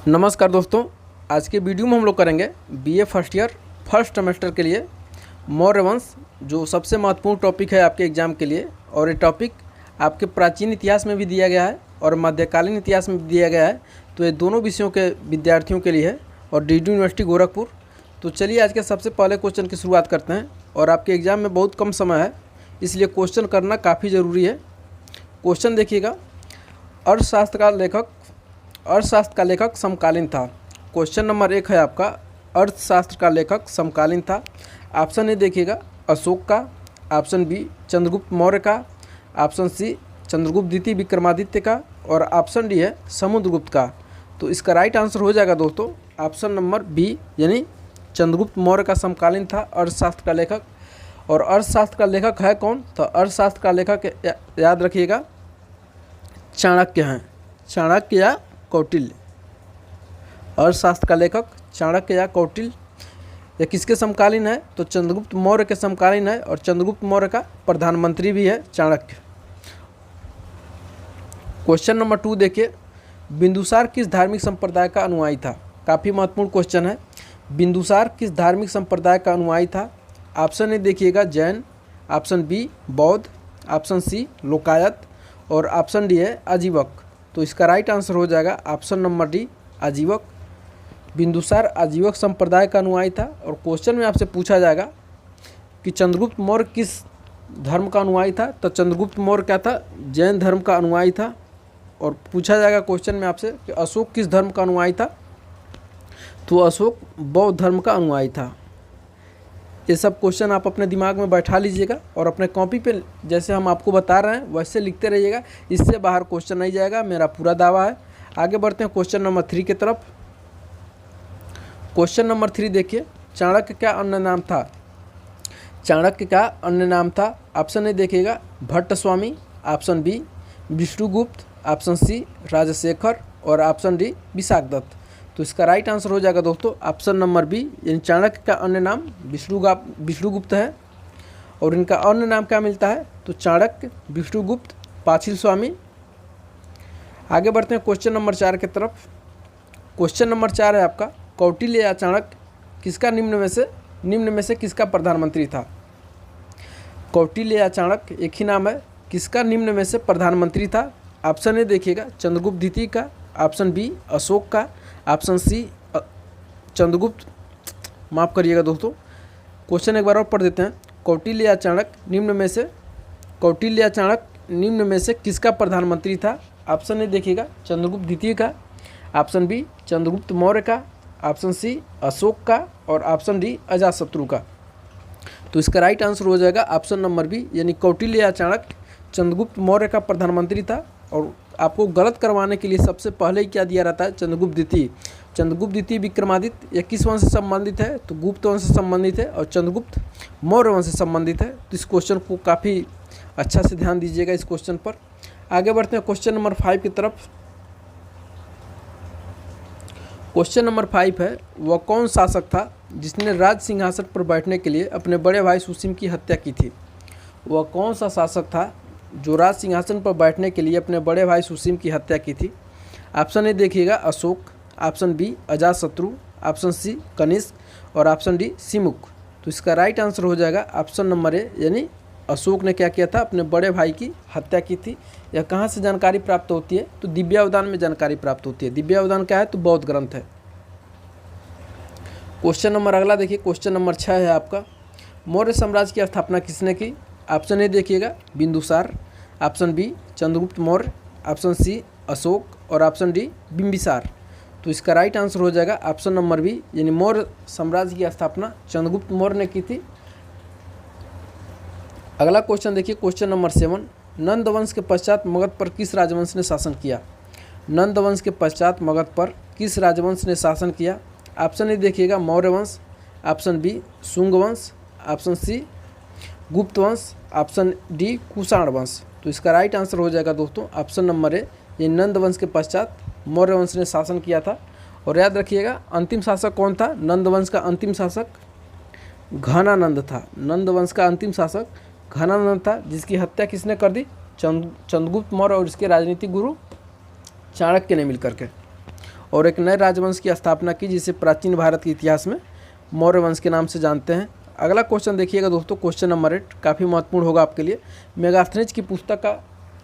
नमस्कार दोस्तों, आज के वीडियो में हम लोग करेंगे BA first year first semester के लिए मौर्य वंश, जो सबसे महत्वपूर्ण टॉपिक है आपके एग्ज़ाम के लिए। और ये टॉपिक आपके प्राचीन इतिहास में भी दिया गया है और मध्यकालीन इतिहास में भी दिया गया है। तो ये दोनों विषयों के विद्यार्थियों के लिए है और डीडू यूनिवर्सिटी गोरखपुर। तो चलिए आज के सबसे पहले क्वेश्चन की शुरुआत करते हैं। और आपके एग्ज़ाम में बहुत कम समय है, इसलिए क्वेश्चन करना काफ़ी ज़रूरी है। क्वेश्चन देखिएगा, अर्थशास्त्र का लेखक समकालीन था। क्वेश्चन नंबर 1 है आपका, अर्थशास्त्र का लेखक समकालीन था। ऑप्शन ए देखिएगा अशोक का, ऑप्शन बी चंद्रगुप्त मौर्य का, ऑप्शन सी चंद्रगुप्त द्वितीय विक्रमादित्य का और ऑप्शन डी है समुद्रगुप्त का। तो इसका राइट आंसर हो जाएगा दोस्तों ऑप्शन नंबर बी, यानी चंद्रगुप्त मौर्य का समकालीन था अर्थशास्त्र का लेखक। और अर्थशास्त्र का लेखक है कौन? तो अर्थशास्त्र का लेखक याद रखिएगा चाणक्य हैं, चाणक्य या कौटिल्य। अर्थशास्त्र का लेखक चाणक्य या कौटिल्य। यह किसके समकालीन है? तो चंद्रगुप्त मौर्य के समकालीन है और चंद्रगुप्त मौर्य का प्रधानमंत्री भी है चाणक्य। क्वेश्चन नंबर 2 देखिए, बिंदुसार किस धार्मिक संप्रदाय का अनुयायी था? काफ़ी महत्वपूर्ण क्वेश्चन है। बिंदुसार किस धार्मिक संप्रदाय का अनुयायी था? ऑप्शन ए देखिएगा जैन, ऑप्शन बी बौद्ध, ऑप्शन सी लोकायत और ऑप्शन डी है आजीवक। तो इसका राइट आंसर हो जाएगा ऑप्शन नंबर डी आजीवक। बिंदुसार आजीवक संप्रदाय का अनुयायी था। और क्वेश्चन में आपसे पूछा जाएगा कि चंद्रगुप्त मौर्य किस धर्म का अनुयायी था? तो चंद्रगुप्त मौर्य क्या था? जैन धर्म का अनुयायी था। और पूछा जाएगा क्वेश्चन में आपसे कि अशोक किस धर्म का अनुयायी था? तो अशोक बौद्ध धर्म का अनुयायी था। ये सब क्वेश्चन आप अपने दिमाग में बैठा लीजिएगा और अपने कॉपी पे जैसे हम आपको बता रहे हैं वैसे लिखते रहिएगा, इससे बाहर क्वेश्चन नहीं जाएगा, मेरा पूरा दावा है। आगे बढ़ते हैं क्वेश्चन नंबर 3 की तरफ। क्वेश्चन नंबर 3 देखिए, चाणक्य क्या अन्य नाम था? चाणक्य का अन्य नाम था, ऑप्शन ए देखिएगा Bhatt Swami, option B Vishnugupta, option C Rajshekhar और ऑप्शन डी विशाखदत्त। तो इसका राइट आंसर हो जाएगा दोस्तों ऑप्शन नंबर बी, यानी चाणक्य का अन्य नाम विष्णुगुप्त है। और इनका अन्य नाम क्या मिलता है? तो चाणक्य, विष्णुगुप्त, पाचिल स्वामी। आगे बढ़ते हैं क्वेश्चन नंबर 4 की तरफ। क्वेश्चन नंबर 4 है आपका, कौटिल्य या चाणक्य किसका निम्न में से किसका प्रधानमंत्री था? कौटिल्य या चाणक्य एक ही नाम है, किसका निम्न में से प्रधानमंत्री था? ऑप्शन ए देखिएगा चंद्रगुप्त द्वितीय का, ऑप्शन बी अशोक का, ऑप्शन सी चंद्रगुप्त, माफ़ करिएगा दोस्तों, क्वेश्चन एक बार और पढ़ देते हैं। कौटिल्य या चाणक्य निम्न में से किसका प्रधानमंत्री था? ऑप्शन ए देखिएगा चंद्रगुप्त द्वितीय का, ऑप्शन बी चंद्रगुप्त मौर्य का, ऑप्शन सी अशोक का और ऑप्शन डी अजातशत्रु का। तो इसका राइट आंसर हो जाएगा ऑप्शन नंबर बी, यानी कौटिल्य या चाणक्य चंद्रगुप्त मौर्य का प्रधानमंत्री था। और आपको गलत करवाने के लिए सबसे पहले ही क्या दिया रहता है? चंद्रगुप्त द्वितीय विक्रमादित्य यह किस वंश से संबंधित है? तो गुप्त वंश से संबंधित है और चंद्रगुप्त मौर्य वंश से संबंधित है। तो इस क्वेश्चन को काफ़ी अच्छा से ध्यान दीजिएगा इस क्वेश्चन पर। आगे बढ़ते हैं क्वेश्चन नंबर 5 की तरफ। क्वेश्चन नंबर 5 है, वह कौन शासक था जिसने राज सिंहासन पर बैठने के लिए अपने बड़े भाई सुसीम की हत्या की थी? वह कौन सा शासक था जो राज सिंहासन पर बैठने के लिए अपने बड़े भाई सुसीम की हत्या की थी? ऑप्शन ए देखिएगा Ashoka, option B Ajatashatru, option C Kanishka और ऑप्शन डी सिमुक। तो इसका राइट आंसर हो जाएगा ऑप्शन नंबर ए, यानी अशोक ने क्या किया था? अपने बड़े भाई की हत्या की थी। यह कहाँ से जानकारी प्राप्त होती है? तो दिव्यावदान में जानकारी प्राप्त होती है। दिव्यावदान क्या है? तो बौद्ध ग्रंथ है। क्वेश्चन नंबर अगला देखिए, क्वेश्चन नंबर 6 है आपका, मौर्य साम्राज्य की स्थापना किसने की? ऑप्शन ए देखिएगा Bindusara, option B Chandragupta Maurya, option C Ashoka और ऑप्शन डी बिंबिसार। तो इसका राइट आंसर हो जाएगा ऑप्शन नंबर बी, यानी मौर्य साम्राज्य की स्थापना चंद्रगुप्त मौर्य ने की थी। अगला क्वेश्चन देखिए, क्वेश्चन नंबर 7, नंद वंश के पश्चात मगध पर किस राजवंश ने शासन किया? नंद वंश के पश्चात मगध पर किस राजवंश ने शासन किया? ऑप्शन ए देखिएगा मौर्य वंश, ऑप्शन बी शुंग वंश, ऑप्शन सी गुप्त वंश, ऑप्शन डी कुषाण वंश। तो इसका राइट आंसर हो जाएगा दोस्तों ऑप्शन नंबर ए, ये नंद वंश के पश्चात मौर्य वंश ने शासन किया था। और याद रखिएगा अंतिम शासक कौन था? नंद वंश का अंतिम शासक घनानंद था। नंद वंश का अंतिम शासक घनानंद था, जिसकी हत्या किसने कर दी? चंद्रगुप्त मौर्य और इसके राजनीतिक गुरु चाणक्य ने मिलकर के। और एक नए राजवंश की स्थापना की जिसे प्राचीन भारत के इतिहास में मौर्य वंश के नाम से जानते हैं। अगला क्वेश्चन देखिएगा दोस्तों, क्वेश्चन नंबर 8 काफ़ी महत्वपूर्ण होगा आपके लिए। मेगास्थनीज की पुस्तक का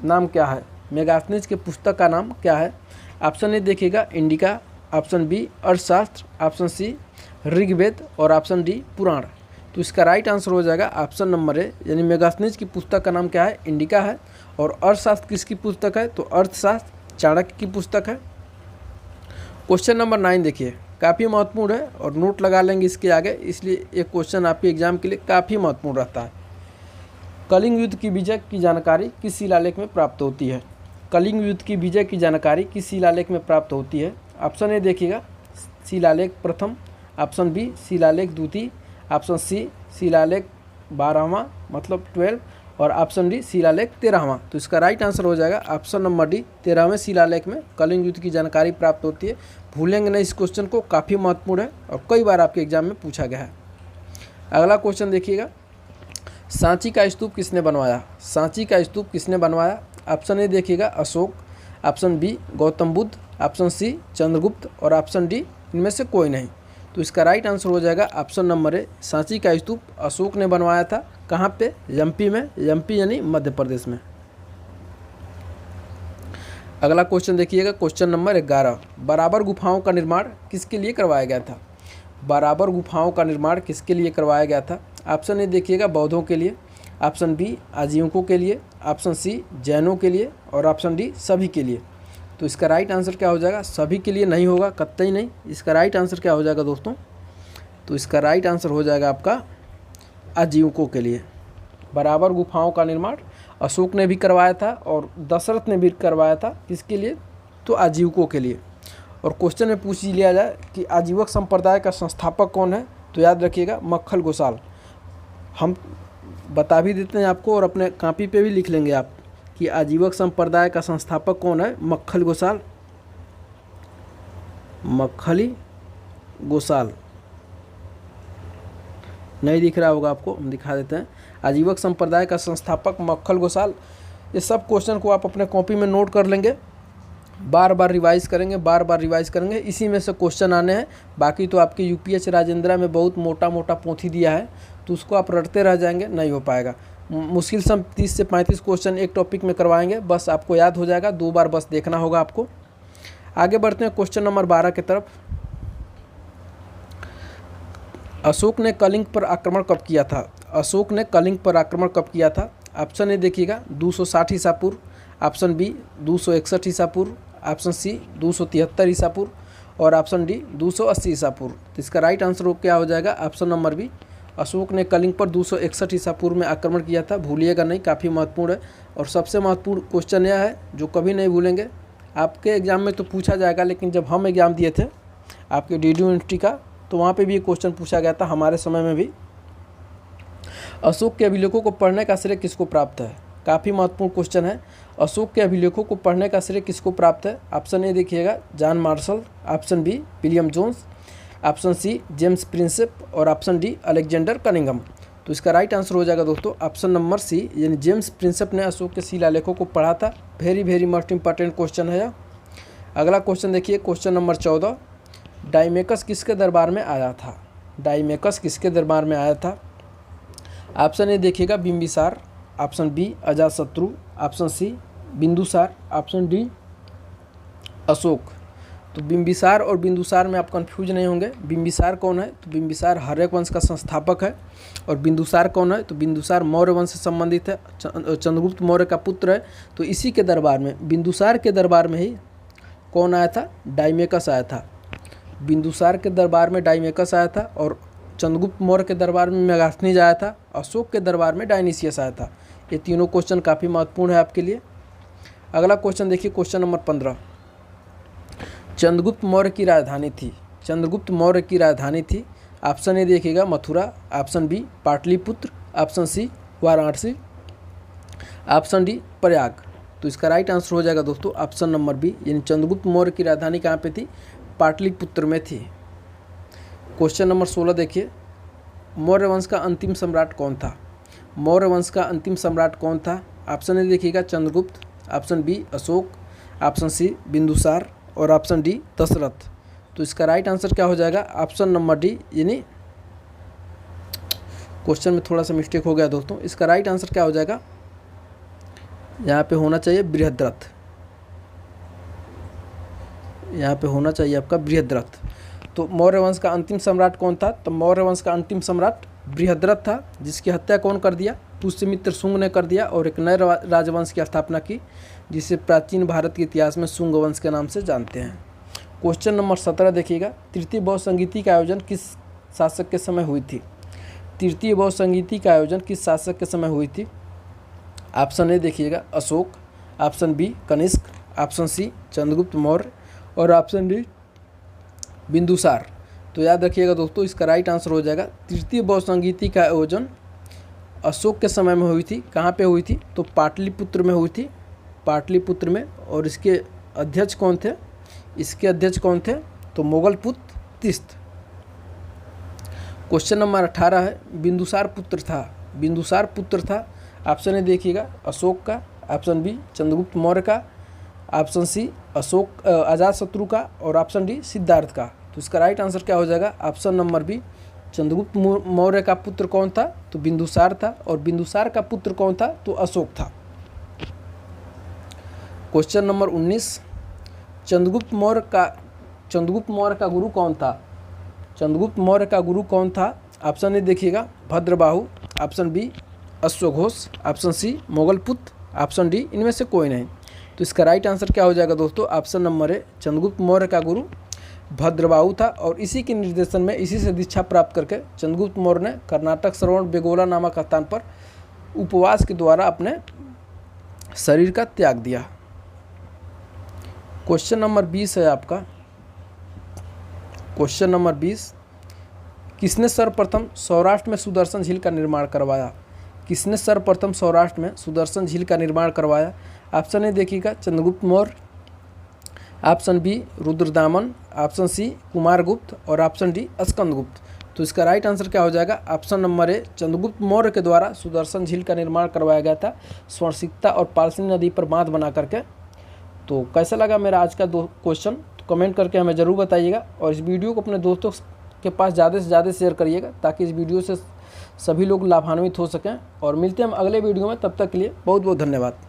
नाम क्या है? मेगास्थनीज की पुस्तक का नाम क्या है? ऑप्शन ए देखिएगा इंडिका, ऑप्शन बी अर्थशास्त्र, ऑप्शन सी ऋग्वेद और ऑप्शन डी पुराण। तो इसका राइट आंसर हो जाएगा ऑप्शन नंबर ए, यानी मेगास्थनीज की पुस्तक का नाम क्या है? इंडिका है। और अर्थशास्त्र किसकी पुस्तक है? तो अर्थशास्त्र चाणक्य की पुस्तक है। क्वेश्चन नंबर 9 देखिए, काफ़ी महत्वपूर्ण है और नोट लगा लेंगे इसके आगे, इसलिए एक क्वेश्चन आपके एग्जाम के लिए काफ़ी महत्वपूर्ण रहता है। कलिंग युद्ध की विजय की जानकारी किस शिलालेख में प्राप्त होती है? कलिंग युद्ध की विजय की जानकारी किस शिलालेख में प्राप्त होती है? ऑप्शन ए देखिएगा शिलालेख प्रथम, ऑप्शन बी शिलालेख द्वितीय, ऑप्शन सी शिलालेख 12वां मतलब 12 और ऑप्शन डी शिलालेख 13वां। तो इसका राइट आंसर हो जाएगा ऑप्शन नंबर डी, 13वें शिलालेख में कलिंग युद्ध की जानकारी प्राप्त होती है। भूलेंगे नहीं इस क्वेश्चन को, काफ़ी महत्वपूर्ण है और कई बार आपके एग्जाम में पूछा गया है। अगला क्वेश्चन देखिएगा, सांची का स्तूप किसने बनवाया? सांची का स्तूप किसने बनवाया? ऑप्शन ए देखिएगा Ashoka, option B Gautam Buddha, option C Chandragupta और ऑप्शन डी इनमें से कोई नहीं। तो इसका राइट आंसर हो जाएगा ऑप्शन नंबर ए, सांची का स्तूप अशोक ने बनवाया था। कहाँ पे? एमपी में, एमपी यानी मध्य प्रदेश में। अगला क्वेश्चन देखिएगा, क्वेश्चन नंबर 11, बराबर गुफाओं का निर्माण किसके लिए करवाया गया था? बराबर गुफाओं का निर्माण किसके लिए करवाया गया था? ऑप्शन ए देखिएगा बौद्धों के लिए, ऑप्शन बी आजीविकों के लिए, ऑप्शन सी जैनों के लिए और ऑप्शन डी सभी के लिए। तो इसका राइट आंसर क्या हो जाएगा? सभी के लिए नहीं होगा, कतई नहीं। इसका राइट आंसर क्या हो जाएगा दोस्तों? तो इसका राइट आंसर हो जाएगा आपका आजीविकों के लिए। बराबर गुफाओं का निर्माण अशोक ने भी करवाया था और दशरथ ने भी करवाया था। किसके लिए? तो आजीविकों के लिए। और क्वेश्चन में पूछ लिया जाए कि आजीवक संप्रदाय का संस्थापक कौन है, तो याद रखिएगा मक्खल गोसाल। हम बता भी देते हैं आपको और अपने कॉपी पे भी लिख लेंगे आप कि आजीवक संप्रदाय का संस्थापक कौन है? मक्खल गोसाल, मक्खली गोसाल। नहीं दिख रहा होगा आपको, हम दिखा देते हैं। आजीवक संप्रदाय का संस्थापक मक्खल गोसाल। ये सब क्वेश्चन को आप अपने कॉपी में नोट कर लेंगे, बार बार रिवाइज करेंगे, बार बार रिवाइज करेंगे, इसी में से क्वेश्चन आने हैं। बाकी तो आपके यूपीएच राजेंद्र में बहुत मोटा मोटा पोथी दिया है, तो उसको आप रटते रह जाएंगे, नहीं हो पाएगा। मुश्किल से 30 से 35 क्वेश्चन एक टॉपिक में करवाएंगे, बस आपको याद हो जाएगा, 2 बार बस देखना होगा आपको। आगे बढ़ते हैं क्वेश्चन नंबर 12 की तरफ। अशोक ने कलिंग पर आक्रमण कब किया था? अशोक ने कलिंग पर आक्रमण कब किया था? ऑप्शन ए देखिएगा 260 ईसा पूर्व, ऑप्शन बी 261 ईसा पूर्व, ऑप्शन सी 273 ईसा पूर्व और ऑप्शन डी 280 ईसा पूर्व। तो इसका राइट आंसर क्या हो जाएगा? ऑप्शन नंबर बी, अशोक ने कलिंग पर 261 ईसा पूर्व में आक्रमण किया था। भूलिएगा नहीं, काफ़ी महत्वपूर्ण है। और सबसे महत्वपूर्ण क्वेश्चन यह है जो कभी नहीं भूलेंगे, आपके एग्जाम में तो पूछा जाएगा, लेकिन जब हम एग्ज़ाम दिए थे आपके डी यूनिवर्सिटी का, तो वहाँ पे भी ये क्वेश्चन पूछा गया था हमारे समय में भी। अशोक के अभिलेखों को पढ़ने का श्रेय किसको प्राप्त है? काफ़ी महत्वपूर्ण क्वेश्चन है। अशोक के अभिलेखों को पढ़ने का श्रेय किसको प्राप्त है? ऑप्शन ए देखिएगा John Marshall, option B William Jones, option C James Prinsep और ऑप्शन डी अलेक्जेंडर कनिंघम। तो इसका राइट आंसर हो जाएगा दोस्तों ऑप्शन नंबर सी, यानी जेम्स प्रिंसेप ने अशोक के शिलालेखों को पढ़ा था। वेरी मोस्ट इंपॉर्टेंट क्वेश्चन है यह। अगला क्वेश्चन देखिए, क्वेश्चन नंबर 14, डाइमेकस किसके दरबार में आया था? डाइमेकस किसके दरबार में आया था? ऑप्शन ए देखिएगा Bimbisara, option B Ajatashatru, option C Bindusara, option D Ashoka. तो बिंबिसार और बिंदुसार में आप कंफ्यूज नहीं होंगे। बिंबिसार कौन है? तो बिंबिसार हर्यक वंश का संस्थापक है। और बिंदुसार कौन है? तो बिंदुसार मौर्य वंश से संबंधित है, चंद्रगुप्त मौर्य का पुत्र है। तो इसी के दरबार में, बिंदुसार के दरबार में ही कौन आया था? डाइमेकस आया था। बिंदुसार के दरबार में डाइमेकस आया था और चंद्रगुप्त मौर्य के दरबार में मेगास्थनीज आया था। अशोक के दरबार में डायनीसियस आया था। ये तीनों क्वेश्चन काफ़ी महत्वपूर्ण है आपके लिए। अगला क्वेश्चन देखिए, क्वेश्चन नंबर 15, चंद्रगुप्त मौर्य की राजधानी थी। चंद्रगुप्त मौर्य की राजधानी थी। ऑप्शन ए देखिएगा Mathura, option B Pataliputra, option C Varanasi, option D Prayag. तो इसका राइट आंसर हो जाएगा दोस्तों ऑप्शन नंबर बी, यानी चंद्रगुप्त मौर्य की राजधानी कहाँ पे थी? पाटलिपुत्र में थी। क्वेश्चन नंबर 16 देखिए, मौर्य वंश का अंतिम सम्राट कौन था? मौर्य वंश का अंतिम सम्राट कौन था? ऑप्शन ए देखिएगा Chandragupta, option B Ashoka, option C Bindusara और ऑप्शन डी दशरथ। तो इसका राइट आंसर क्या हो जाएगा? ऑप्शन नंबर डी, यानी क्वेश्चन में थोड़ा सा मिस्टेक हो गया दोस्तों। इसका राइट आंसर क्या हो जाएगा? यहाँ पे होना चाहिए बृहद्रथ, यहाँ पे होना चाहिए आपका बृहद्रथ। तो मौर्य वंश का अंतिम सम्राट कौन था? तो मौर्य वंश का अंतिम सम्राट बृहद्रथ था, जिसकी हत्या कौन कर दिया? पुष्यमित्र शुंग ने कर दिया और एक नए राजवंश की स्थापना की, जिसे प्राचीन भारत के इतिहास में शुंग वंश के नाम से जानते हैं। क्वेश्चन नंबर 17 देखिएगा, तृतीय बहुसंगीति का आयोजन किस शासक के समय हुई थी? तृतीय बहुसंगीति का आयोजन किस शासक के समय हुई थी? ऑप्शन ए देखिएगा Ashoka, option B Kanishka, option C Chandragupta Maurya और ऑप्शन डी बिंदुसार। तो याद रखिएगा दोस्तों, इसका राइट आंसर हो जाएगा तृतीय बहुसंगीति का आयोजन अशोक के समय में हुई थी। कहाँ पे हुई थी? तो पाटलिपुत्र में हुई थी, पाटलिपुत्र में। और इसके अध्यक्ष कौन थे? इसके अध्यक्ष कौन थे? तो मोगलपुत्र तीस्त। क्वेश्चन नंबर 18 है, बिंदुसार पुत्र था, बिंदुसार पुत्र था। ऑप्शन ए देखिएगा अशोक का, ऑप्शन बी चंद्रगुप्त मौर्य का, ऑप्शन सी अशोक अजातशत्रु का और ऑप्शन डी सिद्धार्थ का। तो इसका राइट आंसर क्या हो जाएगा? Option number B Chandragupta Maurya का पुत्र कौन था? तो बिंदुसार था। और बिंदुसार का पुत्र कौन था? तो अशोक था। क्वेश्चन नंबर 19, चंद्रगुप्त मौर्य का गुरु कौन था? चंद्रगुप्त मौर्य का गुरु कौन था? ऑप्शन ए देखिएगा भद्रबाहु, ऑप्शन बी अश्वघोष, option C Mogalputra, option D इनमें से कोई नहीं। तो इसका राइट आंसर क्या हो जाएगा दोस्तों? Option number A Chandragupta Maurya का गुरु भद्रबाहु था। और इसी के निर्देशन में, इसी से दीक्षा प्राप्त करके चंद्रगुप्त मौर्य ने कर्नाटक श्रवण बेगोला नामक स्थान पर उपवास के द्वारा अपने शरीर का त्याग दिया। क्वेश्चन नंबर 20 है आपका, क्वेश्चन नंबर 20, किसने सर्वप्रथम सौराष्ट्र में सुदर्शन झील का निर्माण करवाया? किसने सर्वप्रथम सौराष्ट्र में सुदर्शन झील का निर्माण करवाया? ऑप्शन ए देखिएगा Chandragupta Maurya, option B Rudradaman, option C Kumaragupta और ऑप्शन डी स्कंदगुप्त। तो इसका राइट आंसर क्या हो जाएगा? Option number A Chandragupta Maurya के द्वारा सुदर्शन झील का निर्माण करवाया गया था, स्वर्णसिक्ता और पालसी नदी पर बांध बना करके। तो कैसा लगा मेरा आज का क्वेश्चन? तो कमेंट करके हमें ज़रूर बताइएगा। और इस वीडियो को अपने दोस्तों के पास ज़्यादा से ज़्यादा शेयर करिएगा, ताकि इस वीडियो से सभी लोग लाभान्वित हो सकें। और मिलते हैं हम अगले वीडियो में, तब तक के लिए बहुत बहुत धन्यवाद।